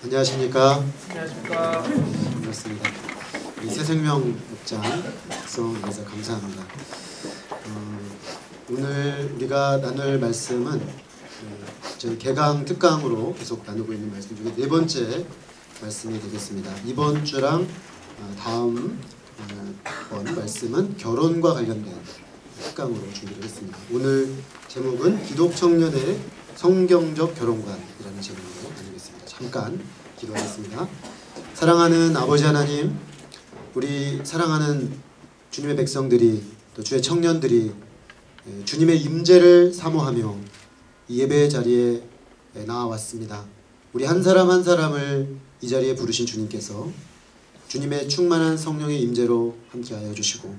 안녕하십니까. 안녕하십니까. 반갑습니다. 이 새생명 목장 구성해서 감사합니다. 오늘 우리가 나눌 말씀은 저희 개강 특강으로 계속 나누고 있는 말씀 중에 네 번째 말씀이 되겠습니다. 이번 주랑 다음 번 말씀은 결혼과 관련된 특강으로 준비를 했습니다. 오늘 제목은 기독 청년의 성경적 결혼관이라는 제목으로 나누겠습니다. 잠깐 기도하겠습니다. 사랑하는 아버지 하나님, 우리 사랑하는 주님의 백성들이 또 주의 청년들이 주님의 임재를 사모하며 이 예배의 자리에 나와왔습니다. 우리 한 사람 한 사람을 이 자리에 부르신 주님께서 주님의 충만한 성령의 임재로 함께하여 주시고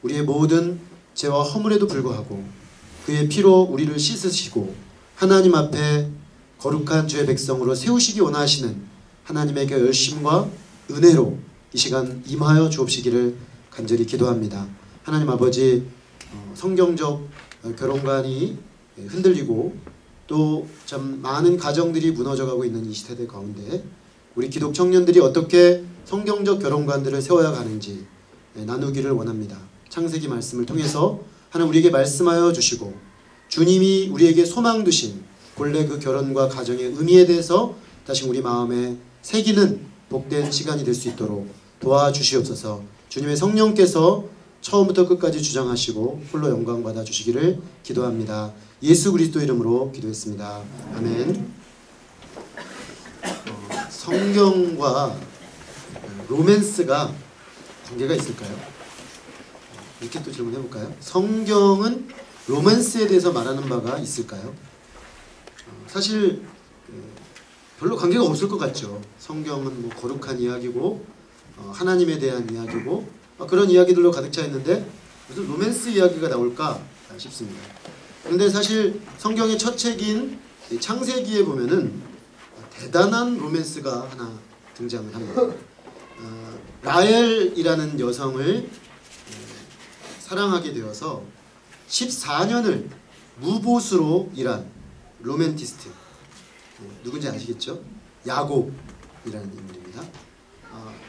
우리의 모든 죄와 허물에도 불구하고 그의 피로 우리를 씻으시고 하나님 앞에 거룩한 주의 백성으로 세우시기 원하시는 하나님의 그 열심과 은혜로 이 시간 임하여 주옵시기를 간절히 기도합니다. 하나님 아버지, 성경적 결혼관이 흔들리고 또 참 많은 가정들이 무너져가고 있는 이 시대 가운데 우리 기독 청년들이 어떻게 성경적 결혼관들을 세워야 가는지 나누기를 원합니다. 창세기 말씀을 통해서 하나님 우리에게 말씀하여 주시고 주님이 우리에게 소망 두신 본래 그 결혼과 가정의 의미에 대해서 다시 우리 마음에 새기는 복된 시간이 될 수 있도록 도와주시옵소서. 주님의 성령께서 처음부터 끝까지 주장하시고 홀로 영광 받아 주시기를 기도합니다. 예수 그리스도 이름으로 기도했습니다. 아멘. 성경과 로맨스가 관계가 있을까요? 이렇게 또 질문해 볼까요? 성경은 로맨스에 대해서 말하는 바가 있을까요? 사실 별로 관계가 없을 것 같죠. 성경은 뭐 거룩한 이야기고 하나님에 대한 이야기고 그런 이야기들로 가득 차 있는데 무슨 로맨스 이야기가 나올까 싶습니다. 그런데 사실 성경의 첫 책인 창세기에 보면은 대단한 로맨스가 하나 등장을 합니다. 라헬이라는 여성을 사랑하게 되어서 14년을 무보수로 일한 로맨티스트, 누군지 아시겠죠? 야곱이라는 인물입니다.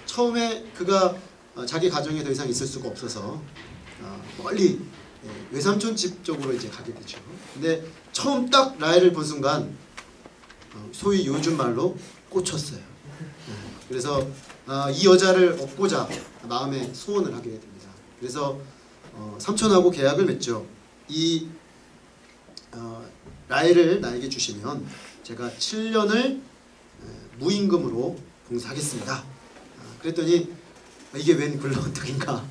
처음에 그가 자기 가정에 더 이상 있을 수가 없어서 멀리 외삼촌 집 쪽으로 이제 가게 되죠. 근데 처음 딱 라헬을 본 순간 소위 요즘 말로 꽂혔어요. 그래서 이 여자를 얻고자 마음에 소원을 하게 됩니다. 그래서 삼촌하고 계약을 맺죠. 이 라헬을 나에게 주시면 제가 7년을 무임금으로 봉사하겠습니다. 그랬더니 이게 웬 굴러온덕인가,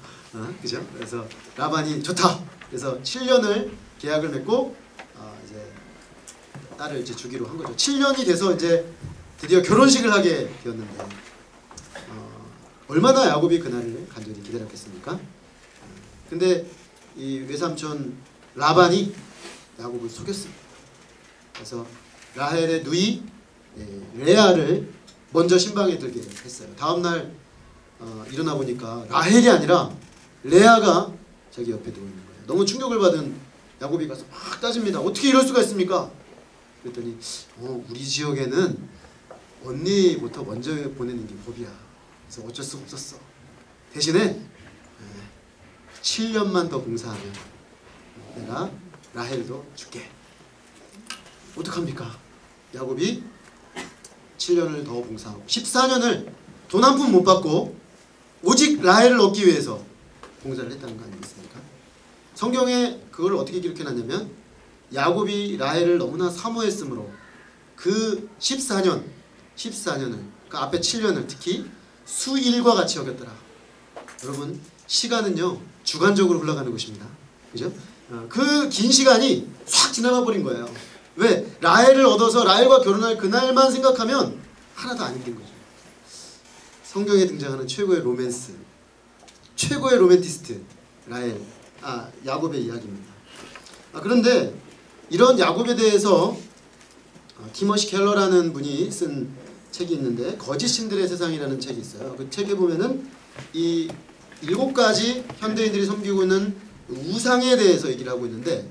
그죠? 그래서 라반이 좋다. 그래서 7년을 계약을 맺고 이제 딸을 이제 주기로 한 거죠. 7년이 돼서 이제 드디어 결혼식을 하게 되었는데 얼마나 야곱이 그날을 간절히 기다렸겠습니까? 근데 이 외삼촌 라반이 야곱을 속였습니다. 그래서 라헬의 누이 레아를 먼저 신방에 들게 했어요. 다음날 일어나 보니까 라헬이 아니라 레아가 자기 옆에 누워 있는 거예요. 너무 충격을 받은 야곱이 가서 막 따집니다. 어떻게 이럴 수가 있습니까? 그랬더니 우리 지역에는 언니부터 먼저 보내는 게 법이야. 그래서 어쩔 수가 없었어. 대신에 7년만 더 봉사하면 내가 라헬도 줄게. 어떡합니까? 야곱이 7년을 더 봉사하고 14년을 돈 한 푼 못 받고 오직 라헬을 얻기 위해서 봉사를 했다는 거 아니겠습니까? 성경에 그걸 어떻게 기록해놨냐면 야곱이 라헬을 너무나 사모했으므로 그 14년을 그 앞에 7년을 특히 수일과 같이 여겼더라. 여러분, 시간은요 주관적으로 흘러가는 것입니다. 그죠? 그 긴 시간이 싹 지나가 버린 거예요. 왜? 라헬을 얻어서 라헬과 결혼할 그날만 생각하면 하나도 안 힘든 거죠. 성경에 등장하는 최고의 로맨스, 최고의 로맨티스트 라헬, 야곱의 이야기입니다. 그런데 이런 야곱에 대해서 티머시 켈러라는 분이 쓴 책이 있는데 거짓 신들의 세상이라는 책이 있어요. 그 책에 보면은 이 7가지 현대인들이 섬기고 있는 우상에 대해서 얘기를 하고 있는데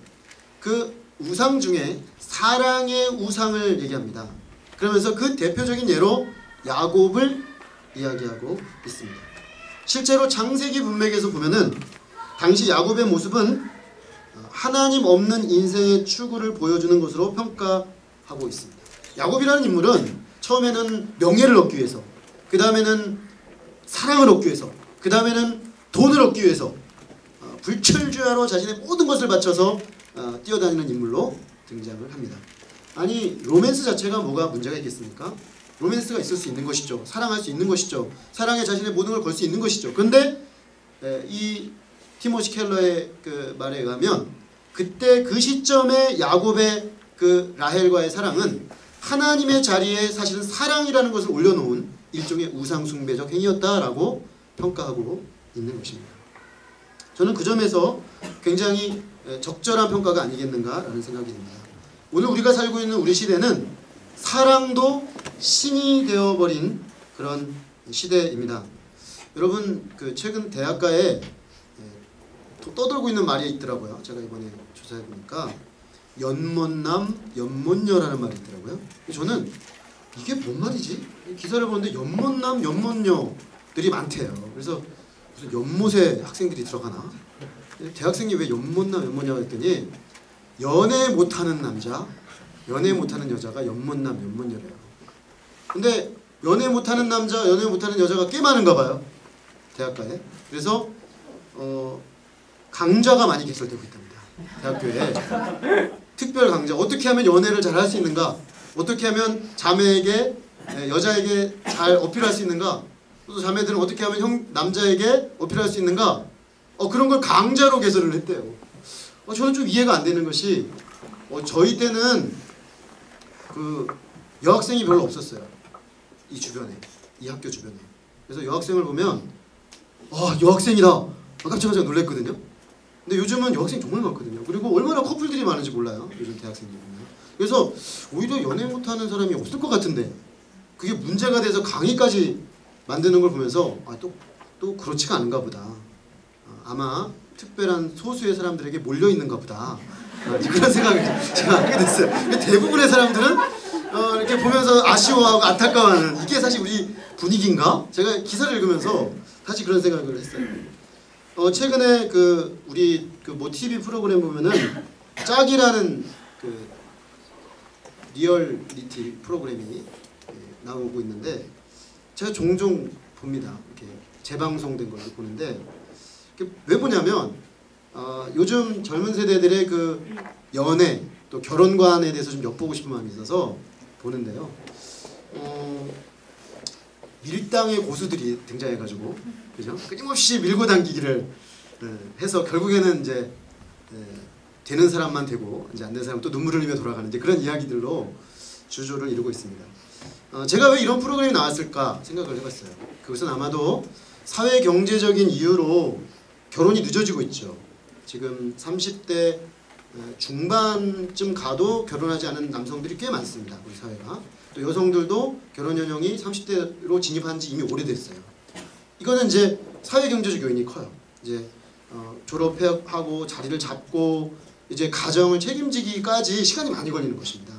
그 우상 중에 사랑의 우상을 얘기합니다. 그러면서 그 대표적인 예로 야곱을 이야기하고 있습니다. 실제로 창세기 문맥에서 보면은 당시 야곱의 모습은 하나님 없는 인생의 추구를 보여주는 것으로 평가하고 있습니다. 야곱이라는 인물은 처음에는 명예를 얻기 위해서, 그 다음에는 사랑을 얻기 위해서, 그 다음에는 돈을 얻기 위해서 불철주야로 자신의 모든 것을 바쳐서 뛰어다니는 인물로 등장을 합니다. 아니 로맨스 자체가 뭐가 문제가 있겠습니까? 로맨스가 있을 수 있는 것이죠. 사랑할 수 있는 것이죠. 사랑에 자신의 모든 걸 걸 수 있는 것이죠. 그런데 이 티모시 켈러의 그 말에 의하면 그때 그 시점에 야곱의 그 라헬과의 사랑은 하나님의 자리에 사실은 사랑이라는 것을 올려놓은 일종의 우상숭배적 행위였다라고 평가하고 있는 것입니다. 저는 그 점에서 굉장히 적절한 평가가 아니겠는가라는 생각이 듭니다. 오늘 우리가 살고 있는 우리 시대는 사랑도 신이 되어버린 그런 시대입니다. 여러분 그 최근 대학가에 떠돌고 있는 말이 있더라고요. 제가 이번에 조사해 보니까 연못남, 연못녀라는 말이 있더라고요. 저는 이게 뭔 말이지? 기사를 보는데 연못남, 연못녀들이 많대요. 그래서 무슨 연못에 학생들이 들어가나? 대학생이 왜 연못남, 연못녀가 했더니 연애 못하는 남자, 연애 못하는 여자가 연못남, 연못녀래요. 근데 연애 못하는 남자, 연애 못하는 여자가 꽤 많은가 봐요. 대학가에. 그래서 강좌가 많이 개설되고 있답니다. 대학교에. 특별 강좌. 어떻게 하면 연애를 잘 할 수 있는가? 어떻게 하면 자매에게, 여자에게 잘 어필할 수 있는가? 또 자매들은 어떻게 하면 남자에게 어필할 수 있는가? 그런 걸 강좌로 개설을 했대요. 저는 좀 이해가 안 되는 것이 저희 때는 그 여학생이 별로 없었어요. 이 주변에, 이 학교 주변에. 그래서 여학생을 보면 여학생이다. 깜짝깜짝 놀랐거든요. 근데 요즘은 여학생이 정말 많거든요. 그리고 얼마나 커플들이 많은지 몰라요. 요즘 대학생들이 보면. 그래서 오히려 연애 못하는 사람이 없을 것 같은데 그게 문제가 돼서 강의까지 만드는 걸 보면서 또 그렇지가 않은가 보다. 아마 특별한 소수의 사람들에게 몰려있는가 보다. 그런 생각을 제가 하게 됐어요. 대부분의 사람들은 이렇게 보면서 아쉬워하고 안타까워하는 이게 사실 우리 분위기인가? 제가 기사를 읽으면서 다시 그런 생각을 했어요. 최근에 우리 뭐 TV 프로그램 보면은 짝이라는 그 리얼리티 프로그램이 나오고 있는데 제가 종종 봅니다. 이렇게 재방송된 걸 보는데 왜 보냐면 요즘 젊은 세대들의 그 연애 또 결혼관에 대해서 좀 엿보고 싶은 마음이 있어서 보는데요. 밀당의 고수들이 등장해가지고 그죠? 끊임없이 밀고 당기기를 해서 결국에는 이제 되는 사람만 되고 이제 안 되는 사람 또 눈물을 흘리며 돌아가는 이제 그런 이야기들로 주조를 이루고 있습니다. 제가 왜 이런 프로그램이 나왔을까 생각을 해봤어요. 그것은 아마도 사회 경제적인 이유로 결혼이 늦어지고 있죠. 지금 30대 중반쯤 가도 결혼하지 않은 남성들이 꽤 많습니다. 우리 사회가. 또 여성들도 결혼 연령이 30대로 진입한 지 이미 오래됐어요. 이거는 이제 사회 경제적 요인이 커요. 이제 졸업하고 자리를 잡고 이제 가정을 책임지기까지 시간이 많이 걸리는 것입니다.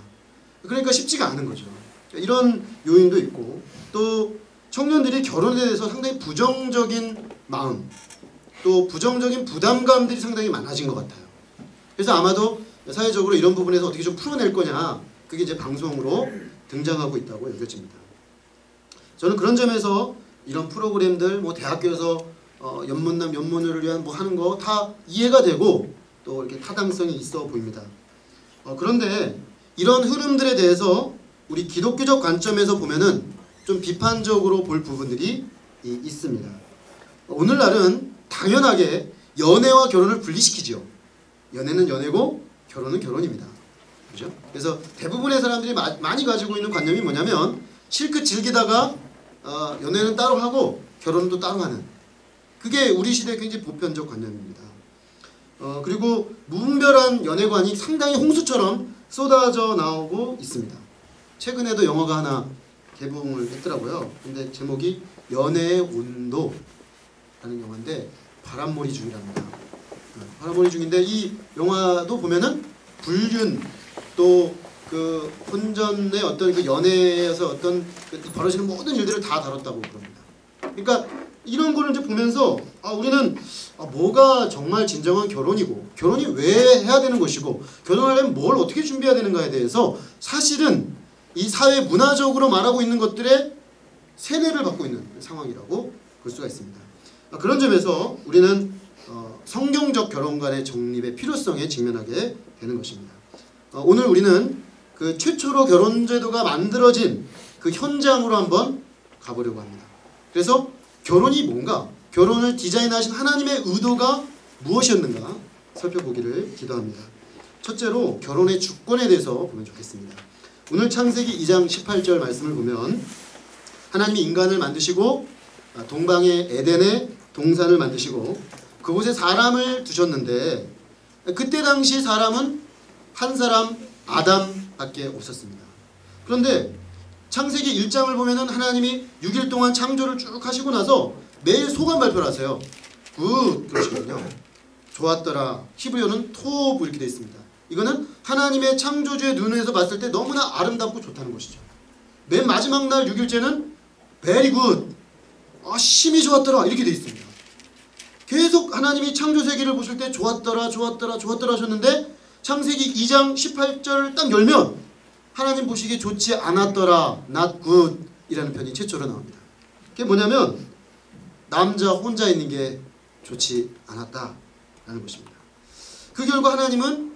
그러니까 쉽지가 않은 거죠. 이런 요인도 있고 또 청년들이 결혼에 대해서 상당히 부정적인 마음 또 부정적인 부담감들이 상당히 많아진 것 같아요. 그래서 아마도 사회적으로 이런 부분에서 어떻게 좀 풀어낼 거냐 그게 이제 방송으로 등장하고 있다고 여겨집니다. 저는 그런 점에서 이런 프로그램들 뭐 대학교에서 연못남 연모녀를 위한 뭐 하는 거 다 이해가 되고 또 이렇게 타당성이 있어 보입니다. 그런데 이런 흐름들에 대해서 우리 기독교적 관점에서 보면은 좀 비판적으로 볼 부분들이 있습니다. 오늘날은 당연하게 연애와 결혼을 분리시키죠. 연애는 연애고 결혼은 결혼입니다. 그죠? 그래서 대부분의 사람들이 많이 가지고 있는 관념이 뭐냐면 실컷 즐기다가 연애는 따로 하고 결혼은 또 따로 하는 그게 우리 시대의 굉장히 보편적 관념입니다. 그리고 무분별한 연애관이 상당히 홍수처럼 쏟아져 나오고 있습니다. 최근에도 영화가 하나 개봉을 했더라고요. 근데 제목이 연애의 온도라는 영화인데 바람몰이 중이랍니다. 바람몰이 중인데 이 영화도 보면은 불륜 또 그 혼전의 어떤 그 연애에서 어떤 벌어지는 모든 일들을 다 다뤘다고 그럽니다. 그러니까 이런 거를 이제 보면서 우리는 뭐가 정말 진정한 결혼이고 결혼이 왜 해야 되는 것이고 결혼하려면 뭘 어떻게 준비해야 되는가에 대해서 사실은 이 사회 문화적으로 말하고 있는 것들의 세뇌를 받고 있는 상황이라고 볼 수가 있습니다. 그런 점에서 우리는 성경적 결혼관의 정립의 필요성에 직면하게 되는 것입니다. 오늘 우리는 그 최초로 결혼제도가 만들어진 그 현장으로 한번 가보려고 합니다. 그래서 결혼이 뭔가, 결혼을 디자인하신 하나님의 의도가 무엇이었는가 살펴보기를 기도합니다. 첫째로 결혼의 주권에 대해서 보면 좋겠습니다. 오늘 창세기 2장 18절 말씀을 보면 하나님이 인간을 만드시고 동방의 에덴에 동산을 만드시고 그곳에 사람을 두셨는데 그때 당시 사람은 한 사람 아담밖에 없었습니다. 그런데 창세기 1장을 보면은 하나님이 6일 동안 창조를 쭉 하시고 나서 매일 소감 발표를 하세요. 굿 그러시거든요. 좋았더라. 히브리어는 토브 이렇게 되어 있습니다. 이거는 하나님의 창조주의 눈에서 봤을 때 너무나 아름답고 좋다는 것이죠. 맨 마지막 날 6일째는 very good. 심히 좋았더라. 이렇게 되어 있습니다. 계속 하나님이 창조 세계를 보실 때 좋았더라 좋았더라 좋았더라 하셨는데 창세기 2장 18절을 딱 열면 하나님 보시기에 좋지 않았더라 not good 이라는 편이 최초로 나옵니다. 그게 뭐냐면 남자 혼자 있는 게 좋지 않았다라는 것입니다. 그 결과 하나님은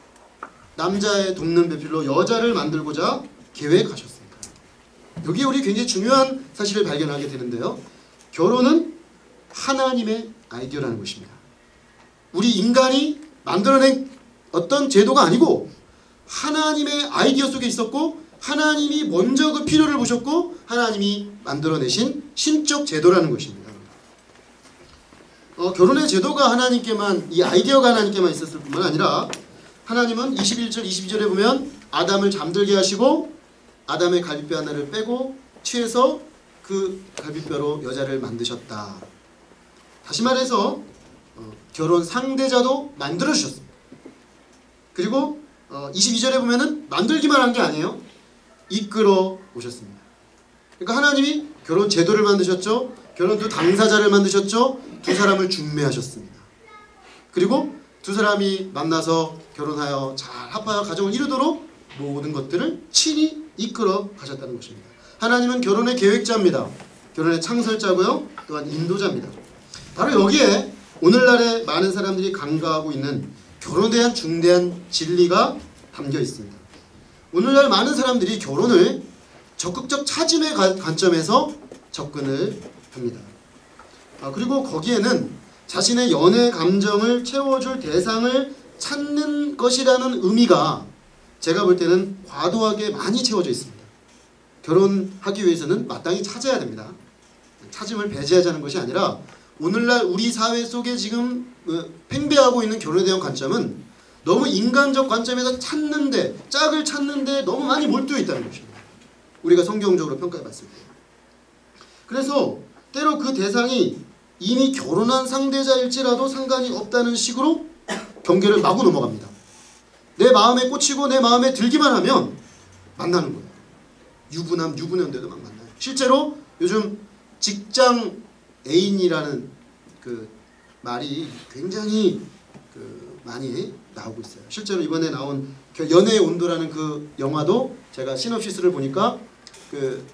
남자의 돕는 배필로 여자를 만들고자 계획하셨습니다. 여기에 우리 굉장히 중요한 사실을 발견하게 되는데요. 결혼은 하나님의 아이디어라는 것입니다. 우리 인간이 만들어낸 어떤 제도가 아니고 하나님의 아이디어 속에 있었고 하나님이 먼저 그 필요를 보셨고 하나님이 만들어내신 신적 제도라는 것입니다. 결혼의 제도가 하나님께만 이 아이디어가 하나님께만 있었을 뿐만 아니라 하나님은 21절 22절에 보면 아담을 잠들게 하시고 아담의 갈비뼈 하나를 빼고 취해서 그 갈비뼈로 여자를 만드셨다. 다시 말해서 결혼 상대자도 만들어 주셨습니다. 그리고 22절에 보면은 만들기만 한 게 아니에요. 이끌어 오셨습니다. 그러니까 하나님이 결혼 제도를 만드셨죠. 결혼도 당사자를 만드셨죠. 두 사람을 중매하셨습니다. 그리고 두 사람이 만나서 결혼하여 잘 합하여 가정을 이루도록 모든 것들을 친히 이끌어 가셨다는 것입니다. 하나님은 결혼의 계획자입니다. 결혼의 창설자고요. 또한 인도자입니다. 바로 여기에 오늘날의 많은 사람들이 간과하고 있는 결혼에 대한 중대한 진리가 담겨 있습니다. 오늘날 많은 사람들이 결혼을 적극적 차짐의 관점에서 접근을 합니다. 그리고 거기에는 자신의 연애 감정을 채워줄 대상을 찾는 것이라는 의미가 제가 볼 때는 과도하게 많이 채워져 있습니다. 결혼하기 위해서는 마땅히 찾아야 됩니다. 찾음을 배제하자는 것이 아니라 오늘날 우리 사회 속에 지금 팽배하고 있는 결혼에 대한 관점은 너무 인간적 관점에서 찾는데 짝을 찾는데 너무 많이 몰두해 있다는 것입니다. 우리가 성경적으로 평가해 봤을 때. 그래서 때로 그 대상이 이미 결혼한 상대자일지라도 상관이 없다는 식으로 경계를 마구 넘어갑니다. 내 마음에 꽂히고 내 마음에 들기만 하면 만나는 거예요. 유부남인데도 막 만나요. 실제로 요즘 직장 애인이라는 그 말이 굉장히 많이 나오고 있어요. 실제로 이번에 나온 연애의 온도라는 그 영화도 제가 시놉시스를 보니까 그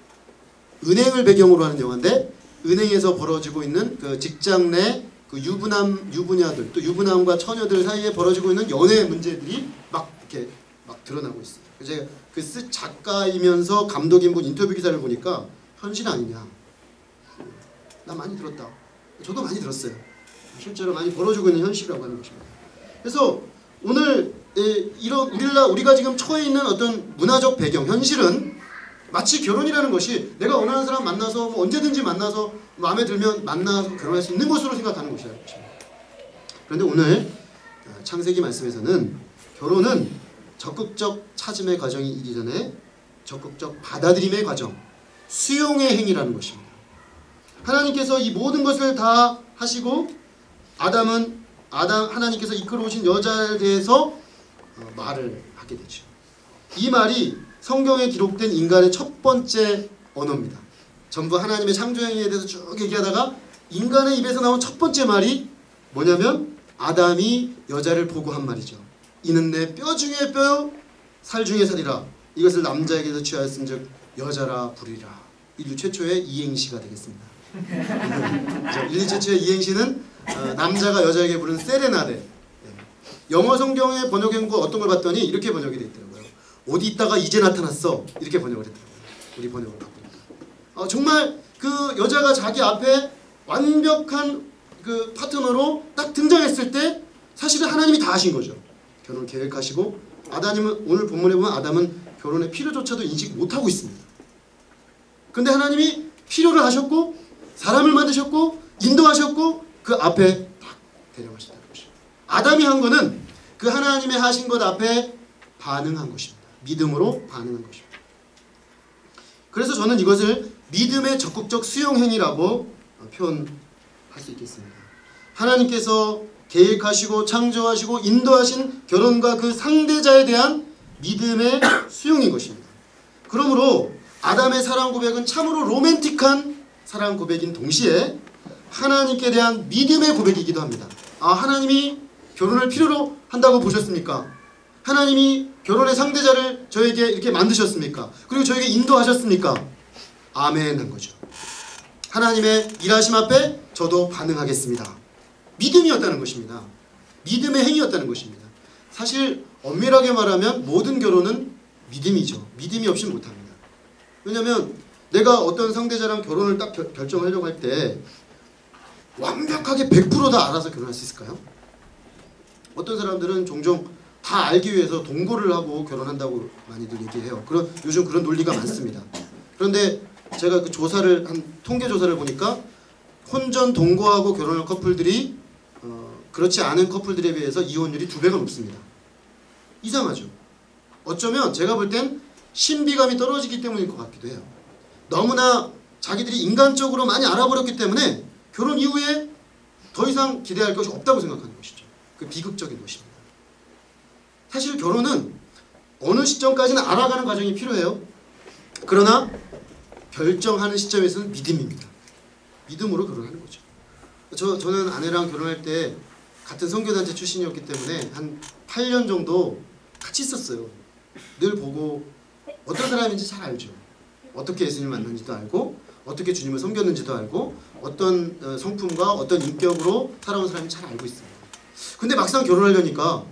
은행을 배경으로 하는 영화인데 은행에서 벌어지고 있는 그 직장 내 그 유부녀들 또 유부남과 처녀들 사이에 벌어지고 있는 연애 문제들이 막 이렇게 막 드러나고 있어요. 제가 그 작가이면서 감독인 분 인터뷰 기사를 보니까 현실 아니냐. 나 많이 들었다. 저도 많이 들었어요. 실제로 많이 벌어지고 있는 현실이라고 하는 것입니다. 그래서 오늘 우리가 지금 처해 있는 어떤 문화적 배경, 현실은 마치 결혼이라는 것이 내가 원하는 사람 만나서 언제든지 만나서 마음에 들면 만나서 결혼할 수 있는 것으로 생각하는 것이라는 것입니다. 그런데 오늘 창세기 말씀에서는 결혼은 적극적 찾음의 과정이 있기 전에 적극적 받아들임의 과정, 수용의 행위라는 것입니다. 하나님께서 이 모든 것을 다 하시고 하나님께서 이끌어오신 여자에 대해서 말을 하게 되죠. 이 말이 성경에 기록된 인간의 첫 번째 언어입니다. 전부 하나님의 창조행위에 대해서 쭉 얘기하다가 인간의 입에서 나온 첫 번째 말이 뭐냐면 아담이 여자를 보고 한 말이죠. 이는 내 뼈 중에 뼈요 살 중에 살이라. 이것을 남자에게서 취하였은즉 여자라 부리라. 인류 최초의 이행시가 되겠습니다. 인류 최초의 이행시는 남자가 여자에게 부른 세레나데. 영어 성경의 번역행구 어떤 걸 봤더니 이렇게 번역이 되어 있더라고요. 어디 있다가 이제 나타났어. 이렇게 번역을 했더라고요. 우리 번역을 바꾸니까. 정말 그 여자가 자기 앞에 완벽한 그 파트너로 딱 등장했을 때 사실은 하나님이 다 하신 거죠. 결혼을 계획하시고 아담은 오늘 본문에 보면 아담은 결혼의 필요조차도 인식 못하고 있습니다. 근데 하나님이 필요를 하셨고 사람을 만드셨고 인도하셨고 그 앞에 딱 데려가셨다는 것이죠. 아담이 한 거는 그 하나님의 하신 것 앞에 반응한 것입니다. 믿음으로 반응한 것입니다. 그래서 저는 이것을 믿음의 적극적 수용행위라고 표현할 수 있겠습니다. 하나님께서 계획하시고 창조하시고 인도하신 결혼과 그 상대자에 대한 믿음의 수용인 것입니다. 그러므로 아담의 사랑 고백은 참으로 로맨틱한 사랑 고백인 동시에 하나님께 대한 믿음의 고백이기도 합니다. 하나님이 결혼을 필요로 한다고 보셨습니까? 하나님이 결혼의 상대자를 저에게 이렇게 만드셨습니까? 그리고 저에게 인도하셨습니까? 아멘 한 거죠. 하나님의 일하심 앞에 저도 반응하겠습니다. 믿음이었다는 것입니다. 믿음의 행위였다는 것입니다. 사실 엄밀하게 말하면 모든 결혼은 믿음이죠. 믿음이 없이는 못합니다. 왜냐하면 내가 어떤 상대자랑 결혼을 딱 결정하려고 할 때 완벽하게 100% 다 알아서 결혼할 수 있을까요? 어떤 사람들은 종종 다 알기 위해서 동거를 하고 결혼한다고 많이들 얘기해요. 요즘 그런 논리가 많습니다. 그런데 제가 그 조사를 통계 조사를 보니까 혼전 동거하고 결혼한 커플들이 그렇지 않은 커플들에 비해서 이혼율이 2배가 높습니다. 이상하죠. 어쩌면 제가 볼 땐 신비감이 떨어지기 때문일 것 같기도 해요. 너무나 자기들이 인간적으로 많이 알아버렸기 때문에 결혼 이후에 더 이상 기대할 것이 없다고 생각하는 것이죠. 그 비극적인 것입니다. 사실 결혼은 어느 시점까지는 알아가는 과정이 필요해요. 그러나 결정하는 시점에서는 믿음입니다. 믿음으로 결혼하는 거죠. 저는 아내랑 결혼할 때 같은 선교단체 출신이었기 때문에 한 8년 정도 같이 있었어요. 늘 보고 어떤 사람인지 잘 알죠. 어떻게 예수님을 만났는지도 알고 어떻게 주님을 섬겼는지도 알고 어떤 성품과 어떤 인격으로 살아온 사람인지 잘 알고 있어요. 근데 막상 결혼하려니까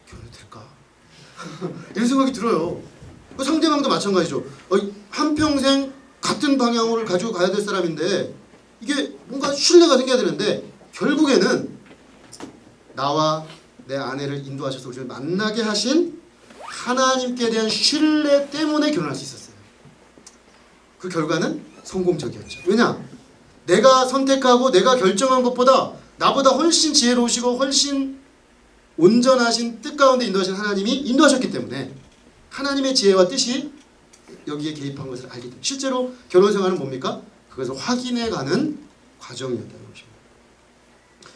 결혼이 될까? 이런 생각이 들어요. 상대방도 마찬가지죠. 한평생 같은 방향을 가지고 가야 될 사람인데 이게 뭔가 신뢰가 생겨야 되는데 결국에는 나와 내 아내를 인도하셔서 우리를 만나게 하신 하나님께 대한 신뢰 때문에 결혼할 수 있었어요. 그 결과는 성공적이었죠. 왜냐? 내가 선택하고 내가 결정한 것보다 나보다 훨씬 지혜로우시고 훨씬 온전하신 뜻 가운데 인도하신 하나님이 인도하셨기 때문에 하나님의 지혜와 뜻이 여기에 개입한 것을 알기 때문에 실제로 결혼생활은 뭡니까? 그것을 확인해가는 과정이었다는 것입니다.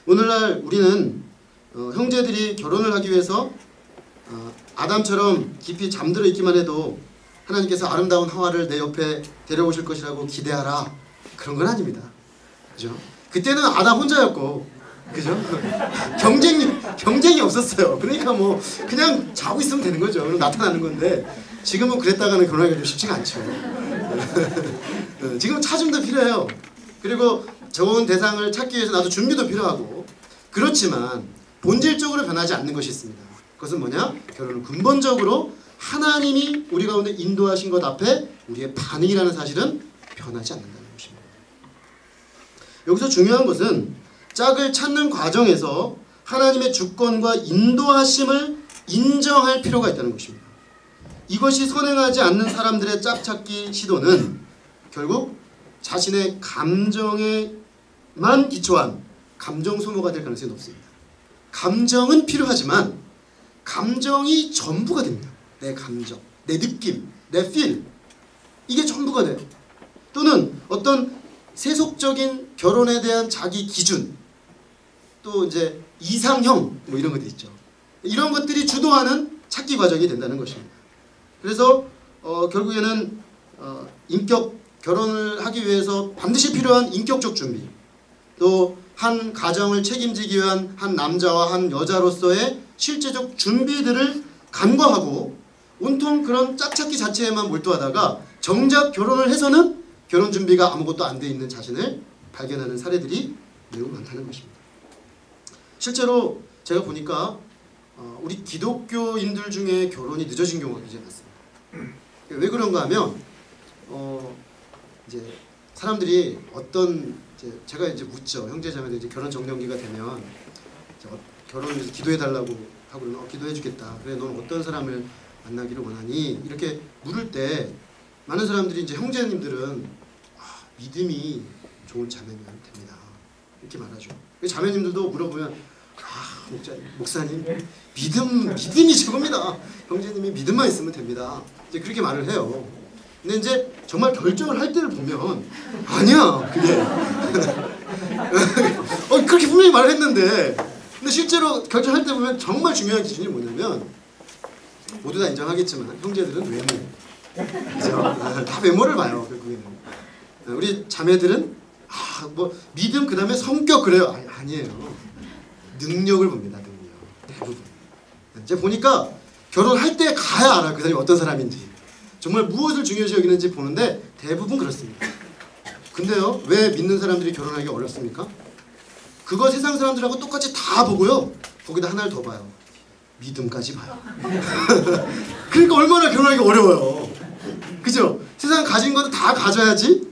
오늘날 우리는 형제들이 결혼을 하기 위해서 아담처럼 깊이 잠들어 있기만 해도 하나님께서 아름다운 하와를 내 옆에 데려오실 것이라고 기대하라 그런 건 아닙니다. 그죠? 그때는 아담 혼자였고 그죠? 경쟁이 없었어요. 그러니까 뭐 그냥 자고 있으면 되는 거죠. 그럼 나타나는 건데 지금은 그랬다가는 결혼하기가 좀 쉽지가 않죠. 지금 찾음도 필요해요. 그리고 좋은 대상을 찾기 위해서 나도 준비도 필요하고 그렇지만 본질적으로 변하지 않는 것이 있습니다. 그것은 뭐냐? 결혼은 근본적으로 하나님이 우리 가운데 인도하신 것 앞에 우리의 반응이라는 사실은 변하지 않는다는 것입니다. 여기서 중요한 것은 짝을 찾는 과정에서 하나님의 주권과 인도하심을 인정할 필요가 있다는 것입니다. 이것이 선행하지 않는 사람들의 짝찾기 시도는 결국 자신의 감정에만 기초한 감정 소모가 될 가능성이 높습니다. 감정은 필요하지만 감정이 전부가 됩니다. 내 감정, 내 느낌, 내 feel 이게 전부가 돼요. 또는 어떤 세속적인 결혼에 대한 자기 기준 또 이제 이상형 뭐 이런 것도 있죠. 이런 것들이 주도하는 찾기 과정이 된다는 것입니다. 그래서 결국에는 인격 결혼을 하기 위해서 반드시 필요한 인격적 준비, 또 한 가정을 책임지기 위한 한 남자와 한 여자로서의 실제적 준비들을 간과하고 온통 그런 짝찾기 자체에만 몰두하다가 정작 결혼을 해서는 결혼 준비가 아무것도 안 돼 있는 자신을 발견하는 사례들이 매우 많다는 것입니다. 실제로 제가 보니까 우리 기독교인들 중에 결혼이 늦어진 경우가 굉장히 많습니다. 왜 그런가 하면 이제 사람들이 제가 이제 묻죠. 형제자매들 이제 결혼 정년기가 되면 결혼을 위해서 기도해달라고 하고 그러면 기도해주겠다. 그래, 넌 어떤 사람을 만나기를 원하니? 이렇게 물을 때 많은 사람들이 이제 형제님들은 믿음이 좋은 자매면 됩니다. 이렇게 말하죠. 자매님들도 물어보면 목사님 믿음이 최고입니다. 형제님이 믿음만 있으면 됩니다. 이제 그렇게 말을 해요. 근데 이제 정말 결정을 할 때를 보면 아니야 그게 그렇게 분명히 말을 했는데 근데 실제로 결정할 때 보면 정말 중요한 기준이 뭐냐면 모두 다 인정하겠지만 형제들은 외모, 그죠? 다 외모를 봐요. 결국에는 우리 자매들은 뭐 믿음 그 다음에 성격 그래요. 아니에요. 능력을 봅니다. 능력 대부분. 이제 보니까 결혼할 때 가야 알아요. 그 사람이 어떤 사람인지. 정말 무엇을 중요시 여기는지 보는데 대부분 그렇습니다. 근데요, 왜 믿는 사람들이 결혼하기 어렵습니까? 그거 세상 사람들하고 똑같이 다 보고요. 거기다 하나를 더 봐요. 믿음까지 봐요. 그러니까 얼마나 결혼하기 어려워요. 그죠? 세상 가진 것도 다 가져야지.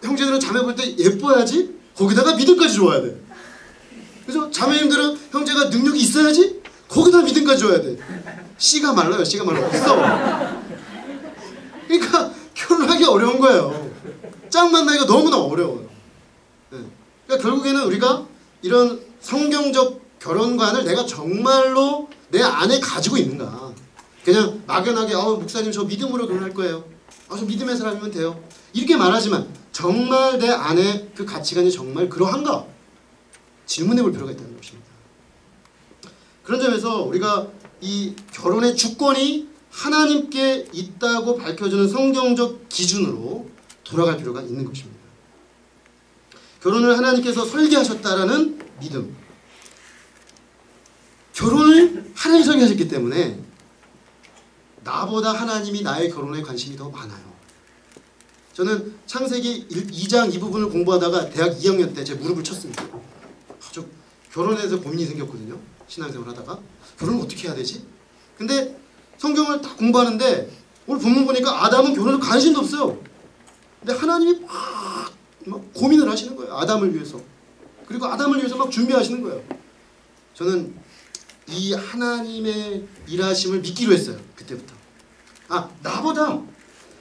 형제들은 자매 볼 때 예뻐야지. 거기다가 믿음까지 줘야 돼. 그죠? 자매님들은 형제가 능력이 있어야지. 거기다 믿음까지 줘야 돼. 씨가 말라요. 씨가 말라. 없어. 그러니까 결혼하기 어려운 거예요. 짝 만나기가 너무나 어려워요. 네. 그러니까 결국에는 우리가 이런 성경적 결혼관을 내가 정말로 내 안에 가지고 있는가. 그냥 막연하게 목사님 저 믿음으로 결혼할 거예요. 저 믿음의 사람이면 돼요. 이렇게 말하지만 정말 내 안에 그 가치관이 정말 그러한가? 질문해 볼 필요가 있다는 것입니다. 그런 점에서 우리가 이 결혼의 주권이 하나님께 있다고 밝혀주는 성경적 기준으로 돌아갈 필요가 있는 것입니다. 결혼을 하나님께서 설계하셨다라는 믿음. 결혼을 하나님이 설계하셨기 때문에 나보다 하나님이 나의 결혼에 관심이 더 많아요. 저는 창세기 2장 이 부분을 공부하다가 대학 2학년 때 제 무릎을 쳤습니다. 저 결혼에서 고민이 생겼거든요. 신앙생활 하다가 결혼을 어떻게 해야 되지? 근데 성경을 다 공부하는데 오늘 본문 보니까 아담은 결혼에 관심도 없어요. 근데 하나님이 막 고민을 하시는 거예요. 아담을 위해서. 그리고 아담을 위해서 막 준비하시는 거예요. 저는 이 하나님의 일하심을 믿기로 했어요. 그때부터.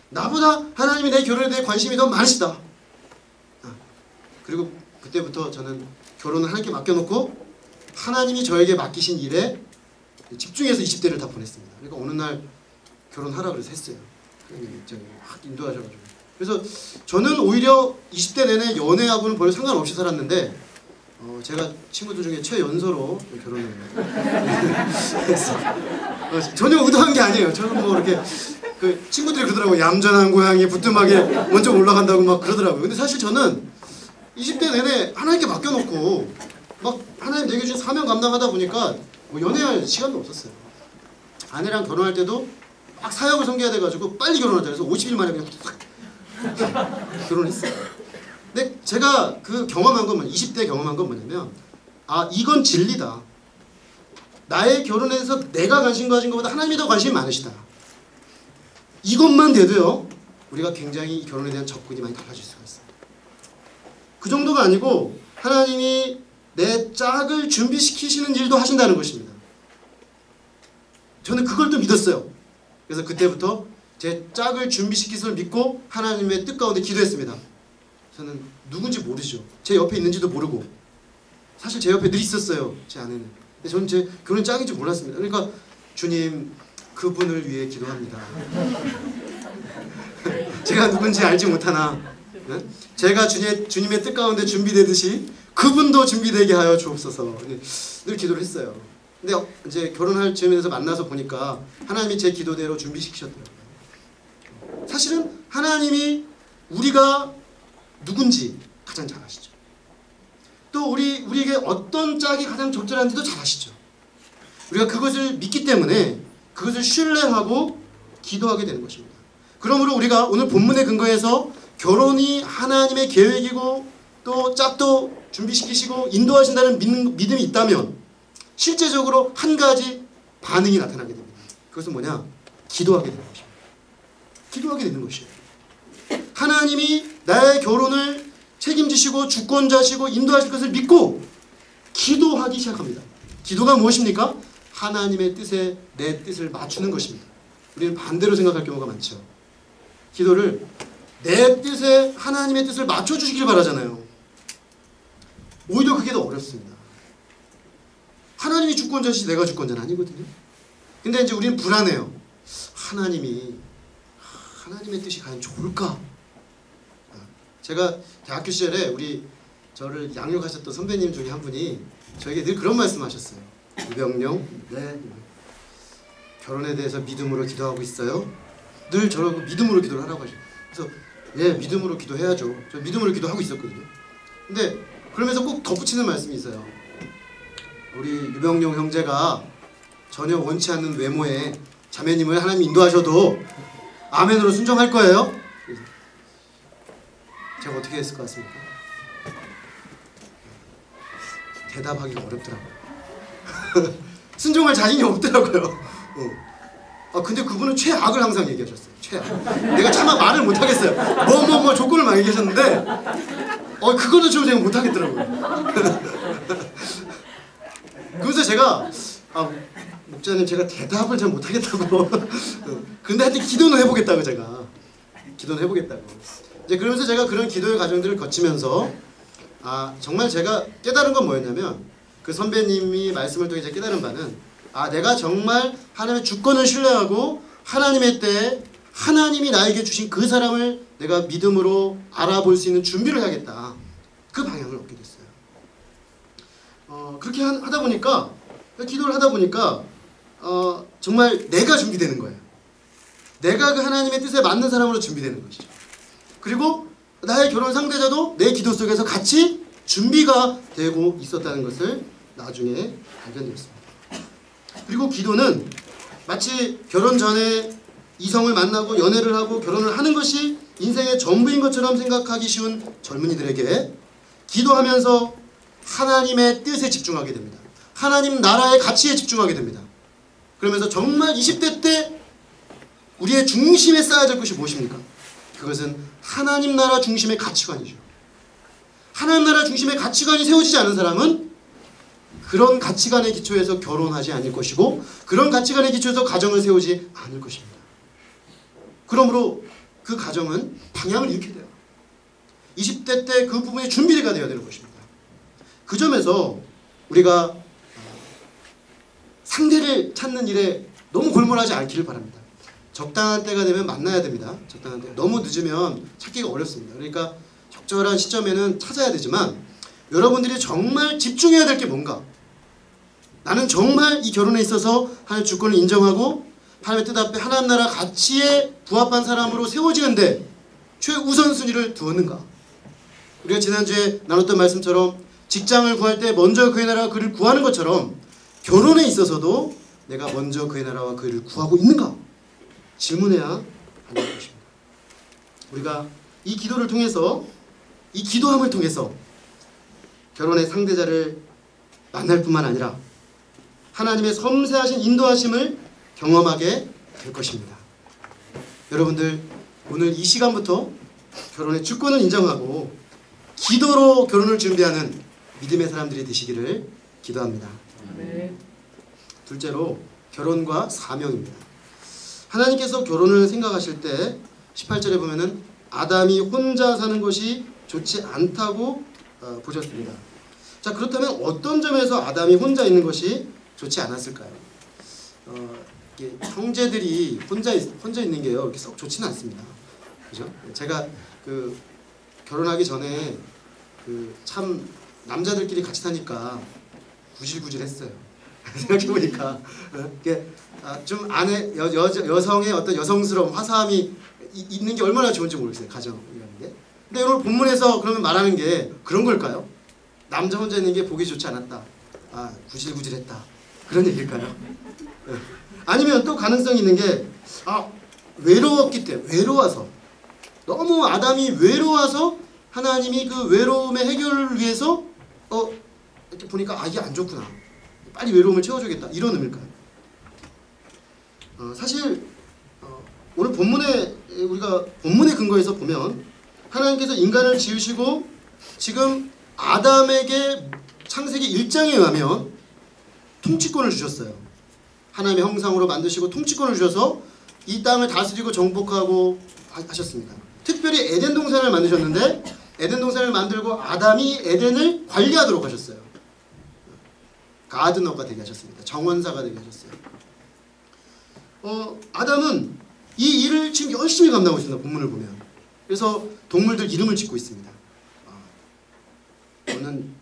나보다 하나님이 내 결혼에 대해 관심이 더 많으시다. 그리고 그때부터 저는 결혼을 하나님께 맡겨놓고 하나님이 저에게 맡기신 일에 집중해서 20대를 다 보냈습니다. 그러니까 어느 날 결혼하라 그래서 했어요. 하나님이 확 인도하셔가지고. 그래서 저는 오히려 20대 내내 연애하고는 별로 상관없이 살았는데 제가 친구들 중에 최연소로 결혼을 했어요. 전혀 의도한 게 아니에요. 저는 뭐 이렇게 친구들이 그러더라고요. 얌전한 고양이 부뚜막에 먼저 올라간다고 막 그러더라고요. 근데 사실 저는 20대 내내 하나님께 맡겨놓고 막 하나님 내게 주신 사명 감당하다 보니까 뭐 연애할 시간도 없었어요. 아내랑 결혼할 때도 막 사역을 섬겨야 돼가지고 빨리 결혼하자 해서 50일 만에 그냥 탁 결혼했어요. 근데 제가 그 경험한 건 20대 경험한 건 뭐냐면 이건 진리다. 나의 결혼에서 내가 관심 가진 것보다 하나님이 더 관심이 많으시다. 이것만 돼도요 우리가 굉장히 결혼에 대한 접근이 많이 달라질 수가 있어요. 그 정도가 아니고 하나님이 내 짝을 준비시키시는 일도 하신다는 것입니다. 저는 그걸 또 믿었어요. 그래서 그때부터 제 짝을 준비시키심을 믿고 하나님의 뜻 가운데 기도했습니다. 저는 누군지 모르죠. 제 옆에 있는지도 모르고 사실 제 옆에 늘 있었어요. 제 아내는. 근데 저는 제 결혼 짝인지 몰랐습니다. 그러니까 주님 그분을 위해 기도합니다. 제가 누군지 알지 못하나 제가 주님의 뜻 가운데 준비되듯이 그분도 준비되게 하여 주옵소서. 늘 기도를 했어요. 근데 이제 결혼할 즈음에서 만나서 보니까 하나님이 제 기도대로 준비시키셨더라고요. 사실은 하나님이 우리가 누군지 가장 잘 아시죠. 또 우리에게 어떤 짝이 가장 적절한지도 잘 아시죠. 우리가 그것을 믿기 때문에 그것을 신뢰하고 기도하게 되는 것입니다. 그러므로 우리가 오늘 본문에 근거해서 결혼이 하나님의 계획이고 또 짝도 준비시키시고 인도하신다는 믿음이 있다면 실제적으로 한 가지 반응이 나타나게 됩니다. 그것은 뭐냐? 기도하게 되는 것입니다. 기도하게 되는 것이에요. 하나님이 나의 결혼을 책임지시고 주권자시고 인도하실 것을 믿고 기도하기 시작합니다. 기도가 무엇입니까? 하나님의 뜻에 내 뜻을 맞추는 것입니다. 우리는 반대로 생각할 경우가 많죠. 기도를 내 뜻에 하나님의 뜻을 맞춰주시길 바라잖아요. 오히려 그게 더 어렵습니다. 하나님이 주권자시지 내가 주권자는 아니거든요. 근데 이제 우리는 불안해요. 하나님의 뜻이 과연 좋을까? 제가 대학교 시절에 저를 양육하셨던 선배님 중에 한 분이 저에게 늘 그런 말씀하셨어요. 이병용, 네, 결혼에 대해서 믿음으로 기도하고 있어요. 늘 저러고 믿음으로 기도를 하라고 하셔요. 그래서 예, 믿음으로 기도해야죠. 저 믿음으로 기도하고 있었거든요. 근데 그러면서 꼭 덧붙이는 말씀이 있어요. 우리 유병용 형제가 전혀 원치 않는 외모에 자매님을 하나님 인도하셔도 아멘으로 순종할 거예요. 제가 어떻게 했을 것 같습니까? 대답하기가 어렵더라고요. 순종할 자신이 없더라고요. 근데 그분은 최악을 항상 얘기하셨어요. 최악. 내가 차마 말을 못하겠어요. 뭐 조건을 많이 계셨는데 그거는 좀 제가 못하겠더라고요. 그래서 제가 목사님 제가 대답을 잘 못하겠다고. 근데 하여튼 기도는 해보겠다고 제가. 기도는 해보겠다고. 이제 그러면서 제가 그런 기도의 과정들을 거치면서 정말 제가 깨달은 건 뭐였냐면 그 선배님이 말씀을 통해 제가 깨달은 바는 내가 정말 하나님의 주권을 신뢰하고 하나님의 때에 하나님이 나에게 주신 그 사람을 내가 믿음으로 알아볼 수 있는 준비를 해야겠다. 그 방향을 얻게 됐어요. 그렇게 하다 보니까 기도를 하다 보니까 정말 내가 준비되는 거예요. 내가 그 하나님의 뜻에 맞는 사람으로 준비되는 것이죠. 그리고 나의 결혼 상대자도 내 기도 속에서 같이 준비가 되고 있었다는 것을 나중에 발견되었습니다. 그리고 기도는 마치 결혼 전에 이성을 만나고 연애를 하고 결혼을 하는 것이 인생의 전부인 것처럼 생각하기 쉬운 젊은이들에게 기도하면서 하나님의 뜻에 집중하게 됩니다. 하나님 나라의 가치에 집중하게 됩니다. 그러면서 정말 20대 때 우리의 중심에 쌓아야 될 것이 무엇입니까? 그것은 하나님 나라 중심의 가치관이죠. 하나님 나라 중심의 가치관이 세워지지 않은 사람은 그런 가치관의 기초에서 결혼하지 않을 것이고 그런 가치관의 기초에서 가정을 세우지 않을 것입니다. 그러므로 그 가정은 방향을 잃게 돼요. 20대 때 그 부분이 준비가 되어야 되는 것입니다. 그 점에서 우리가 상대를 찾는 일에 너무 골몰하지 않기를 바랍니다. 적당한 때가 되면 만나야 됩니다. 적당한 때. 너무 늦으면 찾기가 어렵습니다. 그러니까 적절한 시점에는 찾아야 되지만 여러분들이 정말 집중해야 될 게 뭔가? 나는 정말 이 결혼에 있어서 하나님의 주권을 인정하고 하나님의 뜻 앞에 하나님 나라 가치에 부합한 사람으로 세워지는데 최우선순위를 두었는가? 우리가 지난주에 나눴던 말씀처럼 직장을 구할 때 먼저 그의 나라와 그를 구하는 것처럼 결혼에 있어서도 내가 먼저 그의 나라와 그를 구하고 있는가? 질문해야 하는 것입니다. 우리가 이 기도를 통해서 이 기도함을 통해서 결혼의 상대자를 만날 뿐만 아니라 하나님의 섬세하신 인도하심을 경험하게 될 것입니다. 여러분들 오늘 이 시간부터 결혼의 주권을 인정하고 기도로 결혼을 준비하는 믿음의 사람들이 되시기를 기도합니다. 네. 둘째로 결혼과 사명입니다. 하나님께서 결혼을 생각하실 때 18절에 보면은 아담이 혼자 사는 것이 좋지 않다고 보셨습니다. 자, 그렇다면 어떤 점에서 아담이 혼자 있는 것이 좋지 않았을까요? 형제들이 혼자 있는 게요 이렇게 썩 좋지는 않습니다. 그죠? 제가 결혼하기 전에 참 남자들끼리 같이 사니까 구질구질했어요. 생각해보니까 좀 안에 여성의 어떤 여성스러움, 화사함이 있는 게 얼마나 좋은지 모르겠어요. 가정이라는 게. 근데 오늘 본문에서 그러면 말하는 게 그런 걸까요? 남자 혼자 있는 게 보기 좋지 않았다. 아, 구질구질했다. 그런 얘기일까요? 네. 아니면 또 가능성이 있는 게 외로웠기 때문에, 외로워서, 너무 아담이 외로워서 하나님이 그 외로움의 해결을 위해서 이렇게 보니까 이게 안 좋구나, 빨리 외로움을 채워주겠다, 이런 의미일까요? 사실 오늘 본문에, 우리가 본문의 근거에서 보면 하나님께서 인간을 지으시고 지금 아담에게 창세기 1장에 의하면 통치권을 주셨어요. 하나님의 형상으로 만드시고 통치권을 주셔서 이 땅을 다스리고 정복하고 하셨습니다. 특별히 에덴 동산을 만드셨는데, 에덴 동산을 만들고 아담이 에덴을 관리하도록 하셨어요. 가드너가 되게 하셨습니다. 정원사가 되게 하셨어요. 아담은 이 일을 지금 열심히 감당하고 있습니다. 본문을 보면. 그래서 동물들 이름을 짓고 있습니다. 너는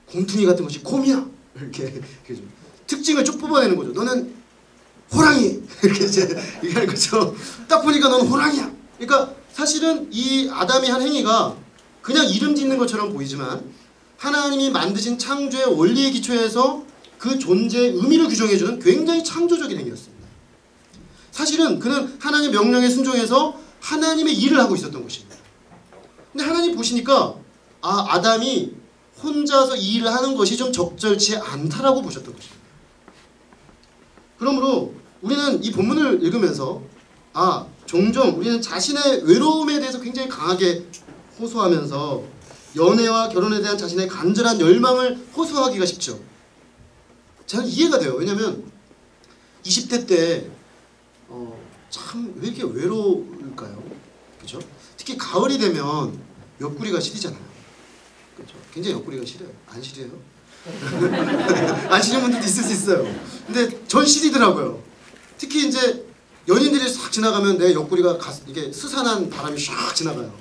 곰퉁이 같은 것이 곰이야, 이렇게 좀 특징을 쭉 뽑아내는 거죠. 너는 호랑이, 이렇게 이제 얘기하는 거죠. 딱 보니까 너는 호랑이야. 그러니까 사실은 이 아담이 한 행위가 그냥 이름 짓는 것처럼 보이지만 하나님이 만드신 창조의 원리의 기초에서 그 존재의 의미를 규정해주는 굉장히 창조적인 행위였습니다. 사실은 그는 하나님의 명령에 순종해서 하나님의 일을 하고 있었던 것입니다. 근데 하나님 보시니까 아담이 혼자서 이 일을 하는 것이 좀 적절치 않다라고 보셨던 것입니다. 그러므로 우리는 이 본문을 읽으면서 종종 우리는 자신의 외로움에 대해서 굉장히 강하게 호소하면서 연애와 결혼에 대한 자신의 간절한 열망을 호소하기가 쉽죠. 저는 이해가 돼요. 왜냐하면 20대 때 참 왜 이렇게 외로울까요? 그죠? 특히 가을이 되면 옆구리가 시리잖아요. 그죠? 굉장히 옆구리가 시려요. 안 시려요? 안 시리는 분들도 있을 수 있어요. 근데 전 시리더라고요. 특히 이제 연인들이 싹 지나가면 내 옆구리가 이게 스산한 바람이 샥 지나가요.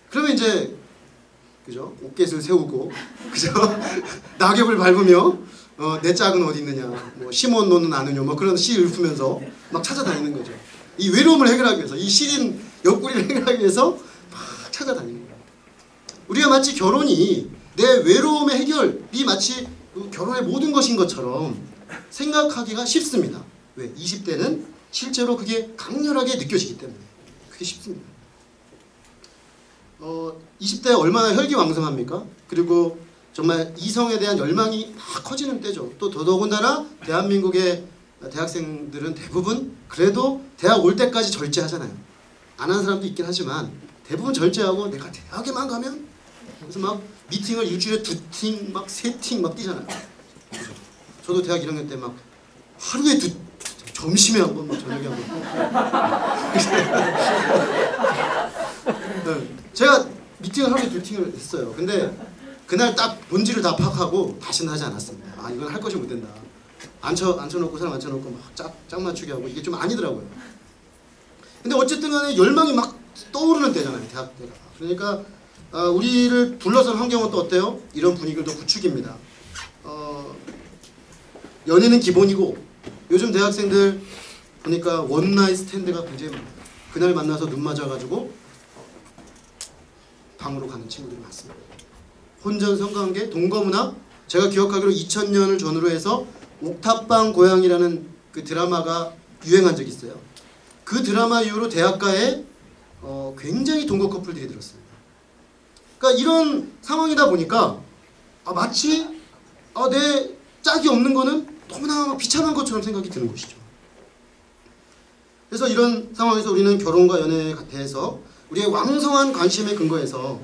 그러면 이제 그죠? 옷깃을 세우고 그죠? 낙엽을 밟으며 내 짝은 어디 있느냐, 뭐 시몬 너는 아느냐, 뭐 그런 시 읊으면서 막 찾아다니는 거죠. 이 외로움을 해결하기 위해서, 이 시린 옆구리를 해결하기 위해서 막 찾아다니는 거예요. 우리가 마치 결혼이 내 외로움의 해결이 마치 결혼의 모든 것인 것처럼 생각하기가 쉽습니다. 왜? 20대는 실제로 그게 강렬하게 느껴지기 때문에 그게 쉽습니다. 20대 얼마나 혈기왕성합니까? 그리고 정말 이성에 대한 열망이 막 커지는 때죠. 또 더더군다나 대한민국의 대학생들은 대부분 그래도 대학 올 때까지 절제하잖아요. 안 하는 사람도 있긴 하지만 대부분 절제하고 내가 대학에만 가면 그래서 막 미팅을 일주일에 2팀 막 3팀 막 뛰잖아요. 그렇죠? 저도 대학 1학년 때 막 하루에 점심에 한 번, 막 저녁에 한 번. 제가 미팅을 하루에 2팀을 했어요. 근데 그날 딱 본질을 다 파악하고 다시는 하지 않았습니다. 이건 할 것이 못 된다. 앉혀놓고 사람 앉혀놓고 막 짝 맞추게 하고 이게 좀 아니더라고요. 근데 어쨌든 간에 열망이 막 떠오르는 때잖아요. 대학 때가. 그러니까 우리를 둘러싼 환경은 또 어때요? 이런 분위기를 또 구축입니다. 연애는 기본이고 요즘 대학생들 보니까 원나잇 스탠드가 굉장히 많아요. 그날 만나서 눈 맞아가지고 방으로 가는 친구들이 많습니다. 혼전 성관계, 동거문화. 제가 기억하기로 2000년을 전후로 해서 옥탑방 고양이라는 그 드라마가 유행한 적이 있어요. 그 드라마 이후로 대학가에 굉장히 동거 커플들이 들었습니다. 그러니까 이런 상황이다 보니까 마치 내 짝이 없는 거는 너무나 비참한 것처럼 생각이 드는 것이죠. 그래서 이런 상황에서 우리는 결혼과 연애에 대해서 우리의 왕성한 관심에 근거해서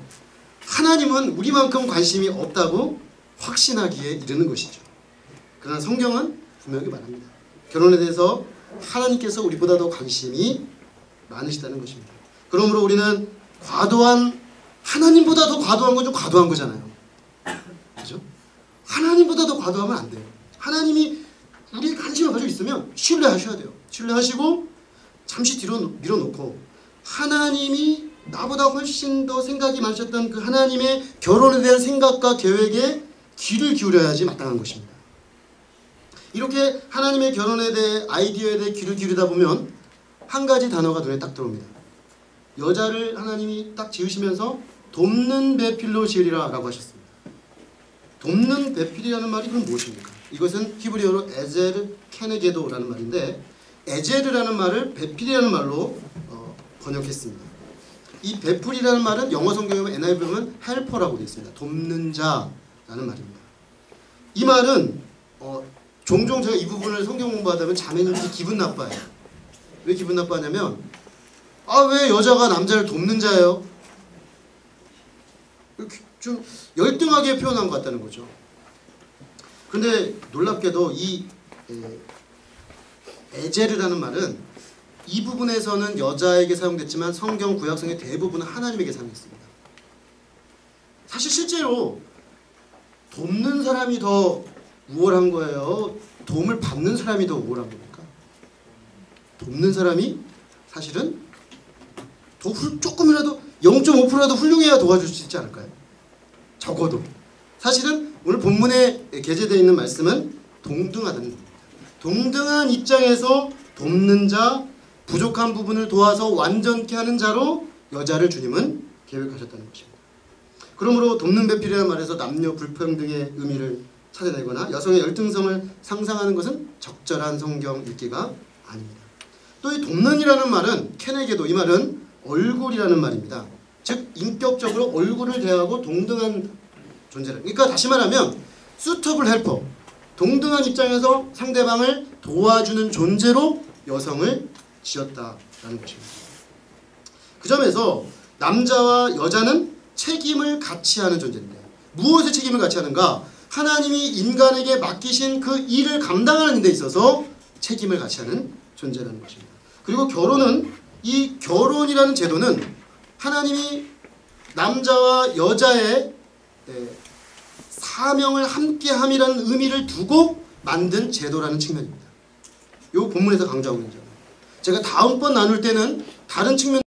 하나님은 우리만큼 관심이 없다고 확신하기에 이르는 것이죠. 그러나 성경은 분명히 말합니다. 결혼에 대해서 하나님께서 우리보다 더 관심이 많으시다는 것입니다. 그러므로 우리는 하나님보다 더 과도한 건 좀 과도한 거잖아요. 그죠? 하나님보다 더 과도하면 안 돼요. 하나님이 우리의 관심을 가지고 있으면 신뢰하셔야 돼요. 신뢰하시고 잠시 뒤로 밀어놓고 하나님이 나보다 훨씬 더 생각이 많으셨던 그 하나님의 결혼에 대한 생각과 계획에 귀를 기울여야지 마땅한 것입니다. 이렇게 하나님의 결혼에 대해 아이디어에 대해 귀를 기울이다 보면 한 가지 단어가 눈에 딱 들어옵니다. 여자를 하나님이 딱 지으시면서 돕는 배필로 지으리라 라고 하셨습니다. 돕는 배필이라는 말이 그럼 무엇입니까? 이것은 히브리어로 에제르 케네게도라는 말인데, 에제르라는 말을 배필이라는 말로 번역했습니다. 이 배필이라는 말은 영어 성경에 보면 NIV 보면 헬퍼라고 되어 있습니다. 돕는 자라는 말입니다. 이 말은 종종 제가 이 부분을 성경 공부하다 보면 자매님들이 기분 나빠요. 왜 기분 나빠하냐면, 왜 여자가 남자를 돕는 자예요? 좀 열등하게 표현한 것 같다는 거죠. 그런데 놀랍게도 이 에제르라는 말은 이 부분에서는 여자에게 사용됐지만 성경 구약성의 대부분은 하나님에게 사용했습니다. 사실 실제로 돕는 사람이 더 우월한 거예요? 도움을 받는 사람이 더 우월한 겁니까? 돕는 사람이 사실은 더 조금이라도 0.5%라도 훌륭해야 도와줄 수 있지 않을까요? 적어도. 사실은 오늘 본문에 게재되어 있는 말씀은 동등하다는 겁니다. 동등한 입장에서 돕는 자, 부족한 부분을 도와서 완전케 하는 자로 여자를 주님은 계획하셨다는 것입니다. 그러므로 돕는 배필이라는 말에서 남녀 불평등의 의미를 찾아내거나 여성의 열등성을 상상하는 것은 적절한 성경 읽기가 아닙니다. 또 이 돕는이라는 말은 케네게도, 이 말은 얼굴이라는 말입니다. 즉 인격적으로 얼굴을 대하고 동등한 존재를, 그러니까 다시 말하면 suitable helper, 동등한 입장에서 상대방을 도와주는 존재로 여성을 지었다라는 것입니다. 그 점에서 남자와 여자는 책임을 같이 하는 존재인데, 무엇에 책임을 같이 하는가? 하나님이 인간에게 맡기신 그 일을 감당하는 데 있어서 책임을 같이 하는 존재라는 것입니다. 그리고 결혼은, 이 결혼이라는 제도는 하나님이 남자와 여자의 사명을 함께함이라는 의미를 두고 만든 제도라는 측면입니다. 이 본문에서 강조하고 있는 점. 제가 다음번 나눌 때는 다른 측면